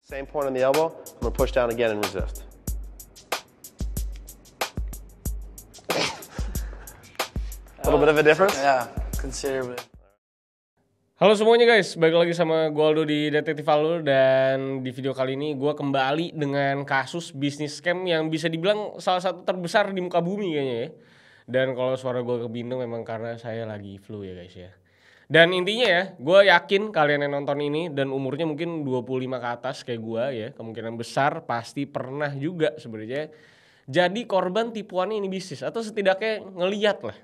Same point on the elbow, I'm gonna push down again and resist. A little bit of a difference? Yeah, considerably. Halo semuanya guys, balik lagi sama gue Aldo di Detektif Aldo. Dan di video kali ini gue kembali dengan kasus bisnis scam yang bisa dibilang salah satu terbesar di muka bumi kayaknya ya. Dan kalau suara gue kebindeng memang karena saya lagi flu ya guys ya. Dan intinya ya, gue yakin kalian yang nonton ini dan umurnya mungkin 25 ke atas kayak gue ya, kemungkinan besar pasti pernah juga sebenarnya jadi korban tipuan ini bisnis atau setidaknya ngeliat lah.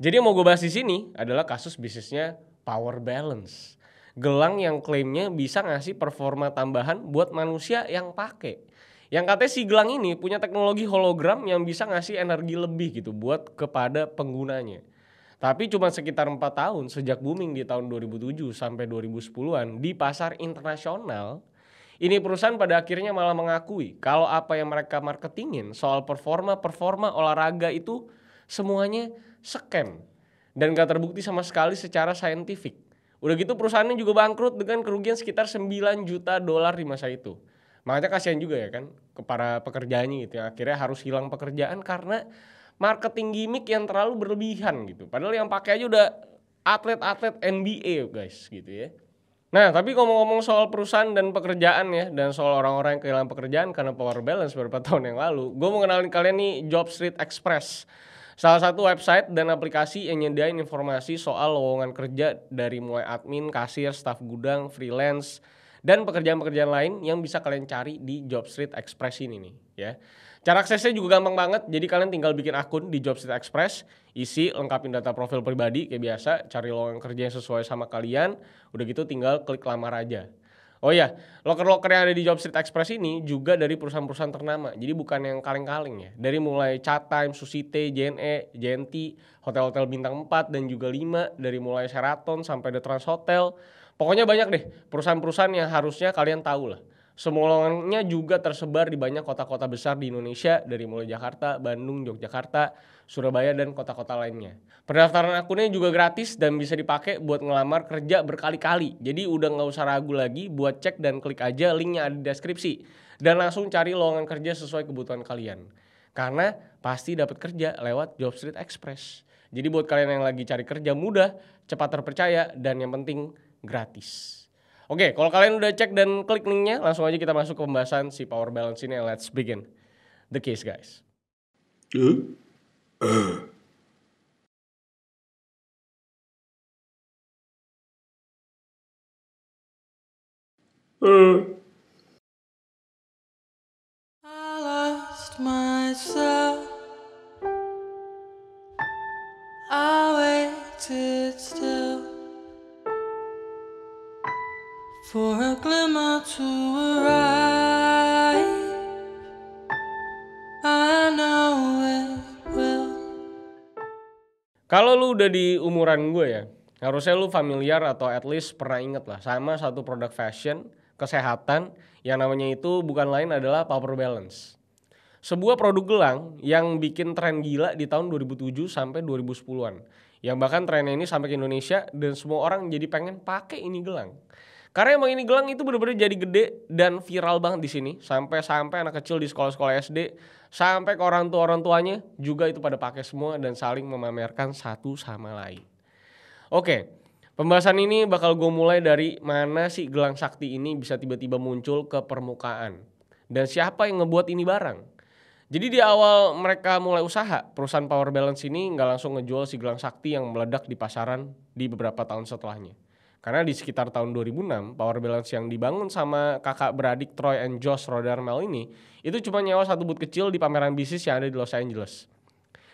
Jadi yang mau gue bahas di sini adalah kasus bisnisnya Power Balance. Gelang yang klaimnya bisa ngasih performa tambahan buat manusia yang pakai. Yang katanya si gelang ini punya teknologi hologram yang bisa ngasih energi lebih gitu buat kepada penggunanya. Tapi cuma sekitar 4 tahun sejak booming di tahun 2007 sampai 2010-an di pasar internasional, ini perusahaan pada akhirnya malah mengakui kalau apa yang mereka marketingin soal performa olahraga itu semuanya scam dan gak terbukti sama sekali secara saintifik. Udah gitu perusahaannya juga bangkrut dengan kerugian sekitar 9 juta dolar di masa itu. Makanya kasihan juga ya kan ke para pekerjaannya gitu yang akhirnya harus hilang pekerjaan karena marketing gimmick yang terlalu berlebihan gitu. Padahal yang pakai aja udah atlet-atlet NBA guys gitu ya. Nah tapi ngomong-ngomong soal perusahaan dan pekerjaan ya, dan soal orang-orang yang kehilangan pekerjaan karena Power Balance beberapa tahun yang lalu, gue mau kenalin kalian nih Jobstreet Express. Salah satu website dan aplikasi yang nyediain informasi soal lowongan kerja dari mulai admin, kasir, staf gudang, freelance, dan pekerjaan-pekerjaan lain yang bisa kalian cari di Jobstreet Express ini nih ya. Cara aksesnya juga gampang banget, jadi kalian tinggal bikin akun di Jobstreet Express, isi, lengkapin data profil pribadi kayak biasa, cari lowongan kerja yang sesuai sama kalian, udah gitu tinggal klik lamar aja. Oh ya, loker-loker yang ada di Jobstreet Express ini juga dari perusahaan-perusahaan ternama, jadi bukan yang kaleng-kaleng ya. Dari mulai Chatime, Susite, JNE, JNT, hotel-hotel bintang 4 dan juga 5, dari mulai Sheraton sampai The Trans Hotel. Pokoknya banyak deh perusahaan-perusahaan yang harusnya kalian tahu lah. Semua lowongannya juga tersebar di banyak kota-kota besar di Indonesia dari mulai Jakarta, Bandung, Yogyakarta, Surabaya, dan kota-kota lainnya. Pendaftaran akunnya juga gratis dan bisa dipakai buat ngelamar kerja berkali-kali. Jadi udah nggak usah ragu lagi buat cek dan klik aja linknya ada di deskripsi. Dan langsung cari lowongan kerja sesuai kebutuhan kalian. Karena pasti dapat kerja lewat Jobstreet Express. Jadi buat kalian yang lagi cari kerja mudah, cepat terpercaya, dan yang penting gratis. Oke, kalau kalian udah cek dan klik linknya, langsung aja kita masuk ke pembahasan si Power Balance ini. Let's begin the case, guys. I lost myself. I waited still for a glimmer to arrive. I know it will. Kalau lu udah di umuran gue ya, harusnya lu familiar atau at least pernah inget lah sama satu produk fashion, kesehatan yang namanya itu bukan lain adalah Power Balance. Sebuah produk gelang yang bikin tren gila di tahun 2007 sampai 2010-an. Yang bahkan trennya ini sampai ke Indonesia dan semua orang jadi pengen pakai ini gelang. Karena emang ini gelang itu benar-benar jadi gede dan viral banget di sini. Sampai anak kecil di sekolah-sekolah SD, sampai ke orang tuanya juga itu pada pakai semua dan saling memamerkan satu sama lain. Oke, pembahasan ini bakal gue mulai dari mana sih gelang sakti ini bisa tiba-tiba muncul ke permukaan. Dan siapa yang ngebuat ini barang. Jadi di awal mereka mulai usaha, perusahaan Power Balance ini nggak langsung ngejual si gelang sakti yang meledak di pasaran di beberapa tahun setelahnya. Karena di sekitar tahun 2006, Power Balance yang dibangun sama kakak beradik Troy and Josh Rodarmel ini, itu cuma nyewa satu booth kecil di pameran bisnis yang ada di Los Angeles.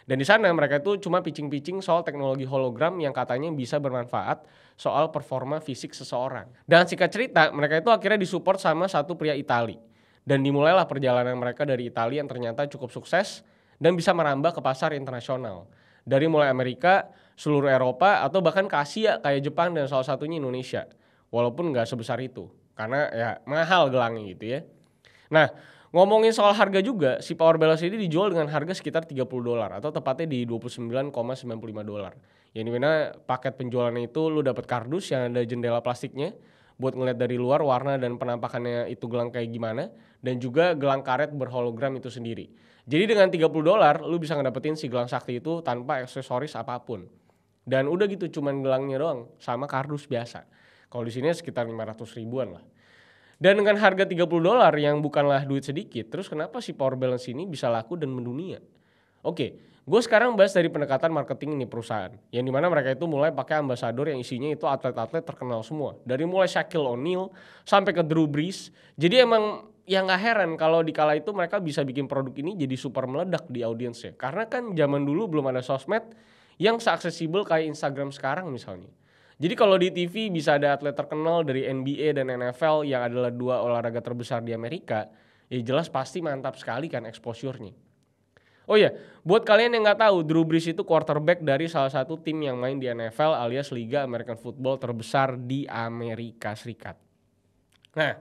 Dan di sana mereka itu cuma pitching-pitching soal teknologi hologram yang katanya bisa bermanfaat soal performa fisik seseorang. Dan singkat cerita, mereka itu akhirnya disupport sama satu pria Itali. Dan dimulailah perjalanan mereka dari Italia yang ternyata cukup sukses dan bisa merambah ke pasar internasional. Dari mulai Amerika, seluruh Eropa, atau bahkan ke Asia kayak Jepang dan salah satunya Indonesia. Walaupun nggak sebesar itu, karena ya mahal gelangnya gitu ya. Nah, ngomongin soal harga juga, si Power Balance ini dijual dengan harga sekitar $30 atau tepatnya di $29,95. Yang dimana paket penjualannya itu lu dapat kardus yang ada jendela plastiknya, buat ngeliat dari luar warna dan penampakannya itu gelang kayak gimana, dan juga gelang karet berhologram itu sendiri. Jadi dengan $30 lu bisa ngedapetin si gelang sakti itu tanpa aksesoris apapun. Dan udah gitu cuman gelangnya doang sama kardus biasa. Kalau di sini sekitar 500 ribuan lah. Dan dengan harga $30 yang bukanlah duit sedikit, terus kenapa si power balance ini bisa laku dan mendunia? Oke, gue sekarang bahas dari pendekatan marketing ini perusahaan. Yang dimana mereka itu mulai pakai ambasador yang isinya itu atlet-atlet terkenal semua. Dari mulai Shaquille O'Neal sampai ke Drew Brees. Jadi emang ya gak heran kalau di kala itu mereka bisa bikin produk ini jadi super meledak di audiensnya. Karena kan zaman dulu belum ada sosmed yang seaksesibel kayak Instagram sekarang misalnya. Jadi kalau di TV bisa ada atlet terkenal dari NBA dan NFL yang adalah dua olahraga terbesar di Amerika, ya jelas pasti mantap sekali kan exposure-nya. Oh iya, buat kalian yang nggak tahu, Drew Brees itu quarterback dari salah satu tim yang main di NFL alias Liga American Football terbesar di Amerika Serikat. Nah,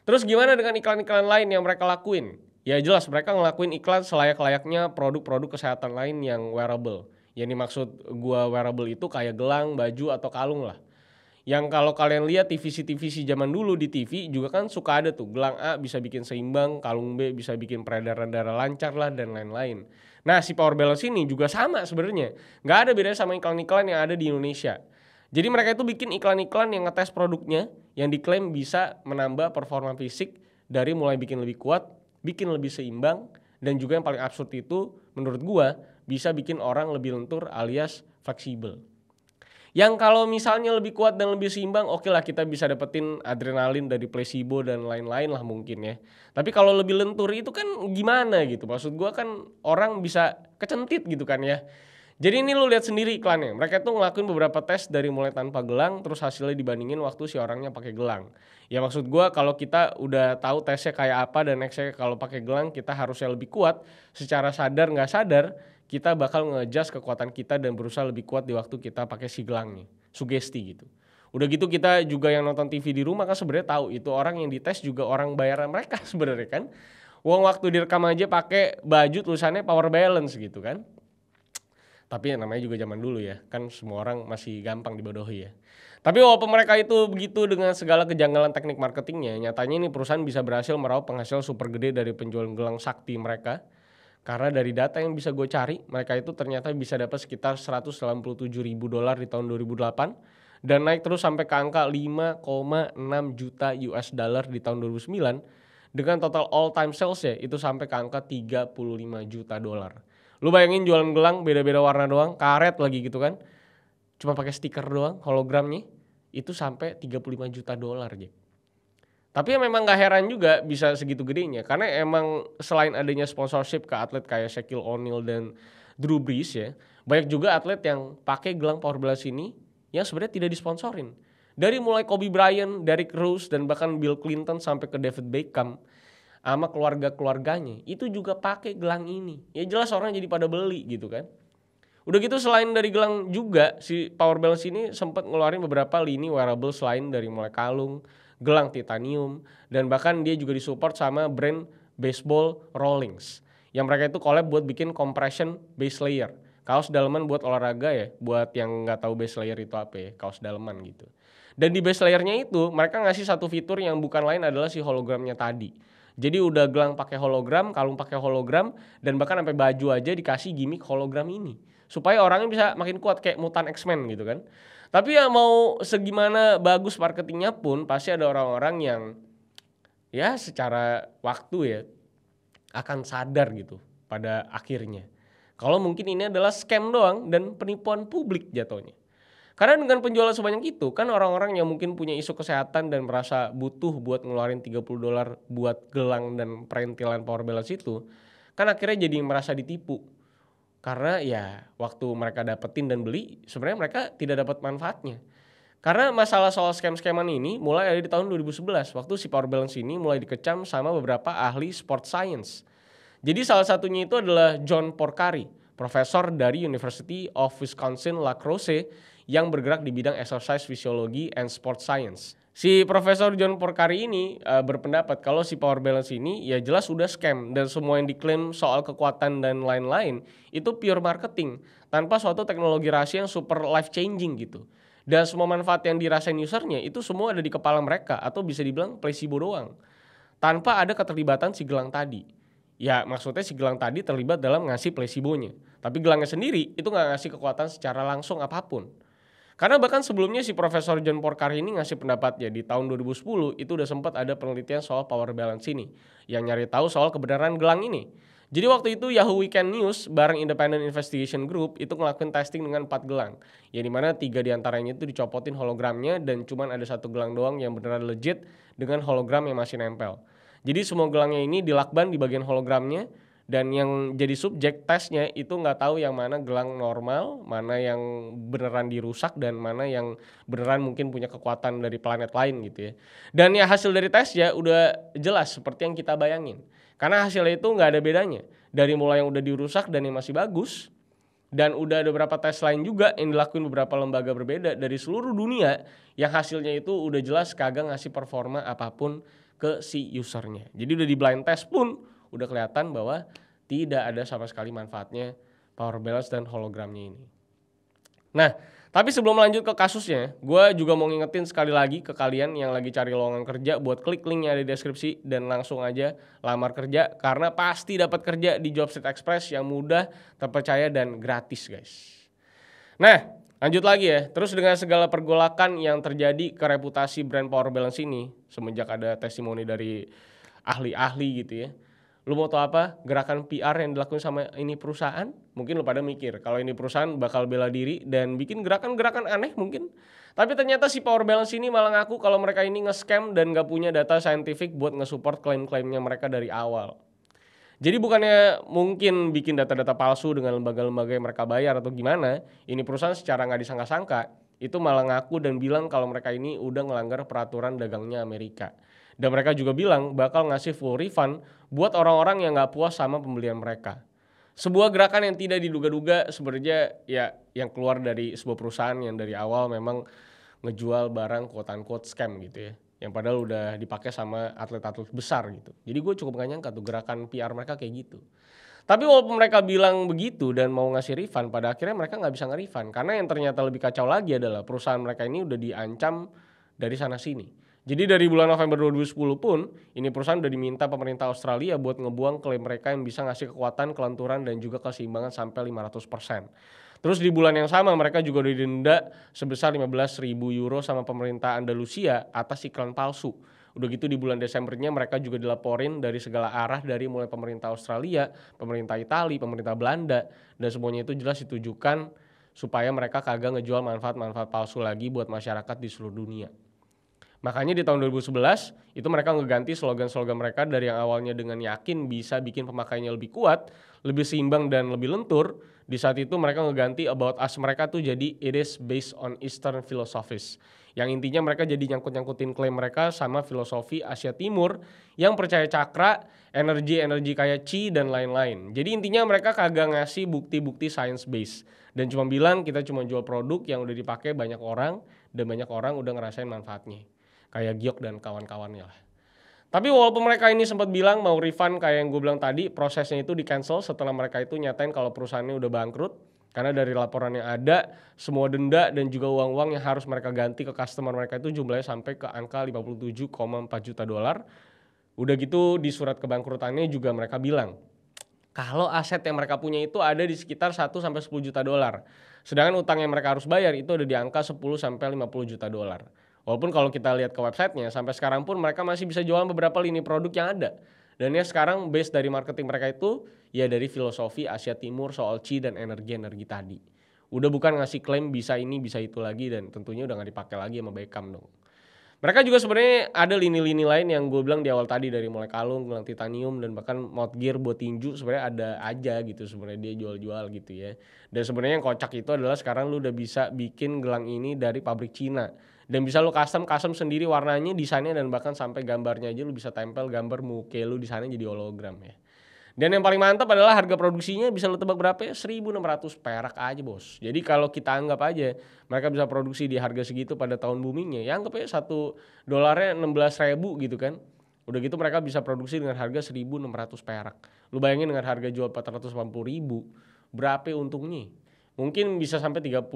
terus gimana dengan iklan-iklan lain yang mereka lakuin? Ya jelas mereka ngelakuin iklan selayak-layaknya produk-produk kesehatan lain yang wearable. Yang dimaksud gua wearable itu kayak gelang, baju, atau kalung lah. Yang kalau kalian lihat TVC zaman dulu di TV juga kan suka ada tuh gelang A bisa bikin seimbang, kalung B bisa bikin peredaran darah lancar lah dan lain-lain. Nah si power balance ini juga sama sebenarnya. Nggak ada bedanya sama iklan-iklan yang ada di Indonesia. Jadi mereka itu bikin iklan-iklan yang ngetes produknya yang diklaim bisa menambah performa fisik dari mulai bikin lebih kuat, bikin lebih seimbang, dan juga yang paling absurd itu menurut gua bisa bikin orang lebih lentur alias fleksibel. Yang kalau misalnya lebih kuat dan lebih seimbang, oke lah kita bisa dapetin adrenalin dari placebo dan lain-lain lah mungkin ya. Tapi kalau lebih lentur itu kan gimana gitu, maksud gua kan orang bisa kecentit gitu kan ya. Jadi ini lu lihat sendiri iklannya, mereka tuh ngelakuin beberapa tes dari mulai tanpa gelang, terus hasilnya dibandingin waktu si orangnya pakai gelang. Ya maksud gua kalau kita udah tahu tesnya kayak apa dan nextnya kalau pakai gelang kita harusnya lebih kuat, secara sadar nggak sadar kita bakal nge-adjust kekuatan kita dan berusaha lebih kuat di waktu kita pakai si gelangnya, sugesti gitu. Udah gitu kita juga yang nonton TV di rumah kan sebenarnya tahu itu orang yang dites juga orang bayaran mereka sebenarnya kan. Uang waktu direkam aja pakai baju tulisannya power balance gitu kan. Tapi ya namanya juga zaman dulu ya, kan semua orang masih gampang dibodohi ya. Tapi walaupun mereka itu begitu dengan segala kejanggalan teknik marketingnya, nyatanya ini perusahaan bisa berhasil meraup penghasilan super gede dari penjualan gelang sakti mereka. Karena dari data yang bisa gue cari, mereka itu ternyata bisa dapat sekitar $187.000 di tahun 2008 dan naik terus sampai ke angka 5,6 juta US dollar di tahun 2009 dengan total all time sales ya itu sampai ke angka 35 juta dolar. Lu bayangin jualan gelang beda-beda warna doang, karet lagi gitu kan. Cuma pakai stiker doang, hologramnya itu sampai 35 juta dolar aja. Tapi ya memang gak heran juga bisa segitu gedenya karena emang selain adanya sponsorship ke atlet kayak Shaquille O'Neal dan Drew Brees ya, banyak juga atlet yang pakai gelang power balance ini yang sebenarnya tidak disponsorin. Dari mulai Kobe Bryant, Derrick Rose dan bahkan Bill Clinton sampai ke David Beckham sama keluarga-keluarganya itu juga pakai gelang ini. Ya jelas orang jadi pada beli gitu kan. Udah gitu selain dari gelang juga si power balance ini sempat ngeluarin beberapa lini wearable selain dari mulai kalung, gelang titanium, dan bahkan dia juga disupport sama brand baseball Rawlings. Yang mereka itu collab buat bikin compression base layer. Kaos daleman buat olahraga ya, buat yang nggak tahu base layer itu apa ya, kaos daleman gitu. Dan di base layernya itu mereka ngasih satu fitur yang bukan lain adalah si hologramnya tadi. Jadi udah gelang pakai hologram, kalung pakai hologram, dan bahkan sampai baju aja dikasih gimmick hologram ini. Supaya orangnya bisa makin kuat kayak mutan X-Men gitu kan. Tapi ya mau segimana bagus marketingnya pun pasti ada orang-orang yang ya secara waktu ya akan sadar gitu pada akhirnya. Kalau mungkin ini adalah scam doang dan penipuan publik jatuhnya. Karena dengan penjualan sebanyak itu kan orang-orang yang mungkin punya isu kesehatan dan merasa butuh buat ngeluarin $30 buat gelang dan perintilan power balance itu kan akhirnya jadi merasa ditipu. Karena ya waktu mereka dapetin dan beli sebenarnya mereka tidak dapat manfaatnya. Karena masalah soal scam-scaman ini mulai ada di tahun 2011 waktu si power balance ini mulai dikecam sama beberapa ahli sport science. Jadi salah satunya itu adalah John Porcari, profesor dari University of Wisconsin-La Crosse yang bergerak di bidang exercise physiology and sport science. Si Profesor John Porcari ini berpendapat kalau si power balance ini ya jelas udah scam dan semua yang diklaim soal kekuatan dan lain-lain itu pure marketing tanpa suatu teknologi rahasia yang super life changing gitu. Dan semua manfaat yang dirasain usernya itu semua ada di kepala mereka atau bisa dibilang placebo doang. Tanpa ada keterlibatan si gelang tadi. Ya maksudnya si gelang tadi terlibat dalam ngasih placebonya. Tapi gelangnya sendiri itu nggak ngasih kekuatan secara langsung apapun. Karena bahkan sebelumnya si Profesor John Porcar ini ngasih pendapatnya di tahun 2010 itu udah sempat ada penelitian soal power balance ini. Yang nyari tahu soal kebenaran gelang ini. Jadi waktu itu Yahoo Weekend News bareng Independent Investigation Group itu ngelakuin testing dengan 4 gelang. Ya dimana 3 diantaranya itu dicopotin hologramnya dan cuman ada 1 gelang doang yang beneran legit dengan hologram yang masih nempel. Jadi semua gelangnya ini dilakban di bagian hologramnya dan yang jadi subjek tesnya itu nggak tahu yang mana gelang normal, mana yang beneran dirusak dan mana yang beneran mungkin punya kekuatan dari planet lain gitu ya. Dan ya hasil dari tes ya udah jelas seperti yang kita bayangin. Karena hasilnya itu nggak ada bedanya. Dari mulai yang udah dirusak dan yang masih bagus. Dan udah ada beberapa tes lain juga yang dilakuin beberapa lembaga berbeda dari seluruh dunia. Yang hasilnya itu udah jelas kagak ngasih performa apapun ke si usernya. Jadi udah di blind test pun udah kelihatan bahwa tidak ada sama sekali manfaatnya power balance dan hologramnya ini. Nah, tapi sebelum lanjut ke kasusnya, gue juga mau ngingetin sekali lagi ke kalian yang lagi cari lowongan kerja buat klik linknya di deskripsi dan langsung aja lamar kerja karena pasti dapat kerja di Jobstreet Express yang mudah, terpercaya dan gratis guys. Nah, lanjut lagi ya. Terus dengan segala pergolakan yang terjadi ke reputasi brand power balance ini semenjak ada testimoni dari ahli-ahli gitu ya. Lu mau tau apa gerakan PR yang dilakukan sama ini perusahaan? Mungkin lu pada mikir kalau ini perusahaan bakal bela diri dan bikin gerakan-gerakan aneh mungkin. Tapi ternyata si power balance ini malah ngaku kalau mereka ini nge-scam dan gak punya data saintifik buat nge-support klaim-klaimnya mereka dari awal. Jadi bukannya mungkin bikin data-data palsu dengan lembaga-lembaga yang mereka bayar atau gimana, ini perusahaan secara gak disangka-sangka itu malah ngaku dan bilang kalau mereka ini udah ngelanggar peraturan dagangnya Amerika. Dan mereka juga bilang bakal ngasih full refund buat orang-orang yang gak puas sama pembelian mereka. Sebuah gerakan yang tidak diduga-duga sebenarnya ya yang keluar dari sebuah perusahaan yang dari awal memang ngejual barang quote-unquote scam gitu ya. Yang padahal udah dipakai sama atlet-atlet besar gitu. Jadi gue cukup gak nyangka tuh gerakan PR mereka kayak gitu. Tapi walaupun mereka bilang begitu dan mau ngasih refund, pada akhirnya mereka gak bisa nge-refund. Karena yang ternyata lebih kacau lagi adalah perusahaan mereka ini udah diancam dari sana-sini. Jadi dari bulan November 2010 pun, ini perusahaan udah diminta pemerintah Australia buat ngebuang klaim mereka yang bisa ngasih kekuatan, kelenturan, dan juga keseimbangan sampai 500%. Terus di bulan yang sama mereka juga udah didenda sebesar 15.000 euro sama pemerintah Andalusia atas iklan palsu. Udah gitu di bulan Desembernya mereka juga dilaporin dari segala arah dari mulai pemerintah Australia, pemerintah Italia, pemerintah Belanda, dan semuanya itu jelas ditujukan supaya mereka kagak ngejual manfaat-manfaat palsu lagi buat masyarakat di seluruh dunia. Makanya di tahun 2011 itu mereka ngeganti slogan-slogan mereka dari yang awalnya dengan yakin bisa bikin pemakaiannya lebih kuat, lebih seimbang dan lebih lentur. Di saat itu mereka ngeganti about us mereka tuh jadi it is based on Eastern philosophies. Yang intinya mereka jadi nyangkut-nyangkutin klaim mereka sama filosofi Asia Timur yang percaya cakra, energi-energi kayak chi dan lain-lain. Jadi intinya mereka kagak ngasih bukti-bukti science based dan cuma bilang kita cuma jual produk yang udah dipakai banyak orang dan banyak orang udah ngerasain manfaatnya. Kayak Giok dan kawan-kawannya lah. Tapi walaupun mereka ini sempat bilang mau refund kayak yang gue bilang tadi, prosesnya itu di cancel setelah mereka itu nyatain kalau perusahaannya udah bangkrut. Karena dari laporan yang ada, semua denda dan juga uang-uang yang harus mereka ganti ke customer mereka itu jumlahnya sampai ke angka 57,4 juta dolar. Udah gitu di surat kebangkrutannya juga mereka bilang, kalau aset yang mereka punya itu ada di sekitar 1-10 juta dolar. Sedangkan utang yang mereka harus bayar itu ada di angka 10-50 juta dolar. Walaupun kalau kita lihat ke websitenya, sampai sekarang pun mereka masih bisa jualan beberapa lini produk yang ada. Dan ya sekarang base dari marketing mereka itu ya dari filosofi Asia Timur soal chi dan energi-energi tadi. Udah bukan ngasih klaim bisa ini bisa itu lagi dan tentunya udah gak dipakai lagi sama Beckham dong. Mereka juga sebenarnya ada lini-lini lain yang gue bilang di awal tadi dari mulai kalung, gelang titanium dan bahkan mouth gear buat tinju sebenarnya ada aja gitu sebenarnya dia jual-jual gitu ya. Dan sebenarnya yang kocak itu adalah sekarang lu udah bisa bikin gelang ini dari pabrik Cina. Dan bisa lu custom sendiri warnanya, desainnya dan bahkan sampai gambarnya aja lu bisa tempel gambar muka lu di sana jadi hologram ya. Dan yang paling mantap adalah harga produksinya bisa lu tebak berapa ya? 1.600 perak aja bos. Jadi kalau kita anggap aja mereka bisa produksi di harga segitu pada tahun boomingnya, ya anggap ya $1 16.000 gitu kan. Udah gitu mereka bisa produksi dengan harga 1.600 perak. Lu bayangin dengan harga jual 480.000, berapa untungnya? Mungkin bisa sampai 30.000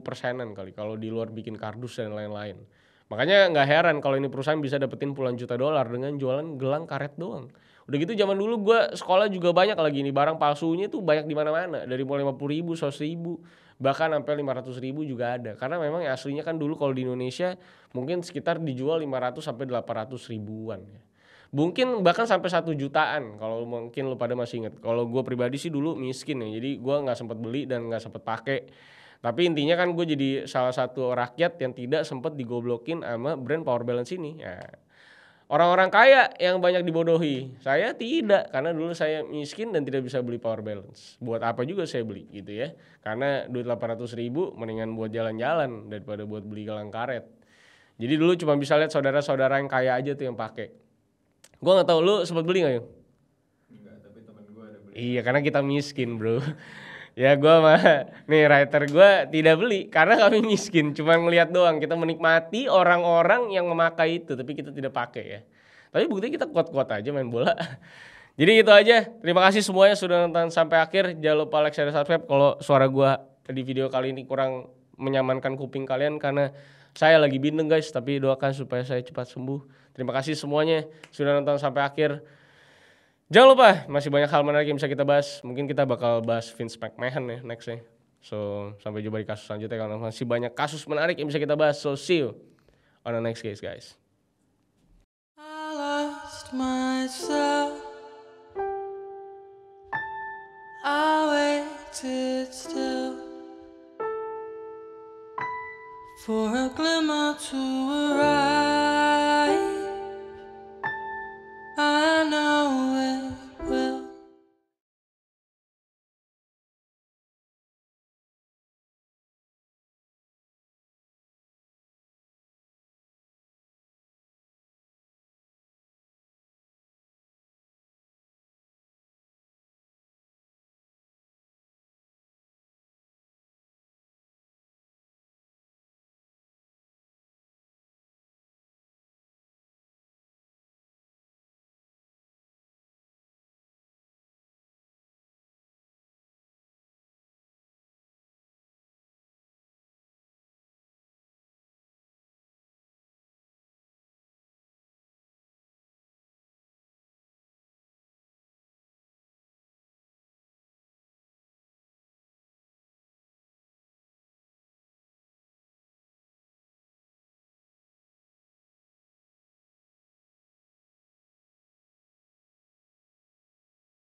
persenan kali kalau di luar bikin kardus dan lain-lain. Makanya nggak heran kalau ini perusahaan bisa dapetin puluhan juta dolar dengan jualan gelang karet doang. Udah gitu zaman dulu gue sekolah juga banyak lagi nih barang palsunya tuh banyak di mana-mana, dari mulai 50.000, 100.000, bahkan sampai 500.000 juga ada. Karena memang yang aslinya kan dulu kalau di Indonesia mungkin sekitar dijual 500 sampai 800 ribuan ya. Mungkin bahkan sampai 1 jutaan kalau mungkin lu pada masih inget. Kalau gue pribadi sih dulu miskin ya, jadi gue nggak sempat beli dan nggak sempat pakai. Tapi intinya kan gue jadi salah satu rakyat yang tidak sempat digoblokin sama brand Power Balance ini. Ya. Orang-orang kaya yang banyak dibodohi. Saya tidak, karena dulu saya miskin dan tidak bisa beli Power Balance. Buat apa juga saya beli gitu ya. Karena duit 800.000 mendingan buat jalan-jalan daripada buat beli gelang karet. Jadi dulu cuma bisa lihat saudara-saudara yang kaya aja tuh yang pakai. Gue nggak tahu lu sempat beli nggak yuk? Enggak, tapi temen gue ada beli. Iya karena kita miskin bro. Ya gue mah nih writer gue tidak beli karena kami miskin. Cuma ngeliat doang, kita menikmati orang-orang yang memakai itu, tapi kita tidak pakai ya. Tapi buktinya kita kuat-kuat aja main bola. Jadi gitu aja. Terima kasih semuanya sudah nonton sampai akhir. Jangan lupa like, share, subscribe. Kalau suara gue di video kali ini kurang menyamankan kuping kalian karena saya lagi bindeng guys. Tapi doakan supaya saya cepat sembuh. Terima kasih semuanya sudah nonton sampai akhir. Jangan lupa masih banyak hal menarik yang bisa kita bahas. Mungkin kita bakal bahas Vince McMahon ya nextnya. So sampai jumpa di kasus selanjutnya karena masih banyak kasus menarik yang bisa kita bahas. So see you on the next case guys. I lost myself. I waited still for a glimmer to arrive.